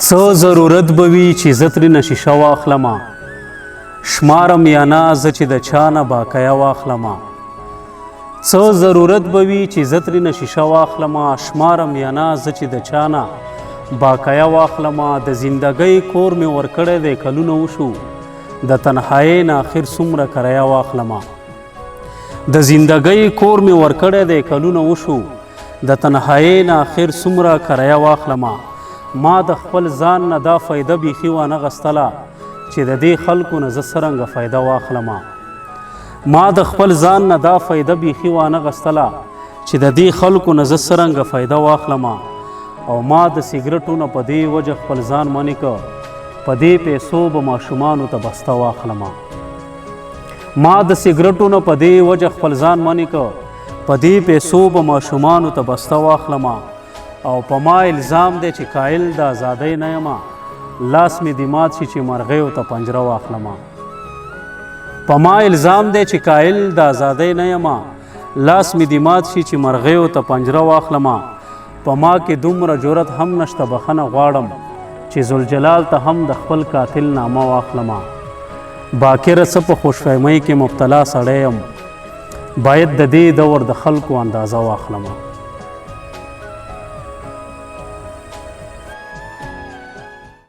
څه ضرورت به وي چې زه ترېنه شیشه واخلمه، شمارم یا نه زه چې د چا نه باقیه واخلمه. څه ضرورت به وي چې زه ترېنه شیشه واخلمه، شمارم یا نه زه چې د چا نه باقیه واخلمه. د زندګۍ کور مې ورکړی دی کلونه وشو، د تنهایۍ نه آخر څومره کرایه واخلمه. د زندګۍ کور مې ورکړی دی کلونه وشو، د تنهایۍ نه آخر څومره کرایه واخلمه. ما د خپل ځان نه دا فایده بیخي وانه غستله چې د دې خلکو نه زه څرنګه فایده واخلمه. ما د خپل ځان نه دا فایده بیخي وانه غستله چې د دې خلکو نه زه څرنګه فایده واخلمه. او ما د سیګرټو نه په دې وجه خپل ځان منې که، په دې پیسو به ماشومانو ته بسته واخلمه. ما د سیګرټو نه په دې وجه خپل ځان منې که، په دې پیسو به ماشومانو ته بسته واخلمه. او په ما الزام دی چې قایل د ازادۍ نه یمه، لاس مې دې مات شي چې مرغیو ته پنجره واخلمه. په ما الزام دی چې قایل د ازادۍ نه یمه، لاس مې دې مات شي چې مرغیو ته پنجره واخلمه. په ما کې دومره جرأت هم نشته بخښنه غواړم چې ذوالجلال ته هم د خپل قاتل نامه واخلمه. باکره څه په خوشفهمۍ کې مبتلا سړی یم، باید د دې دور د خلکو اندازه واخلمه.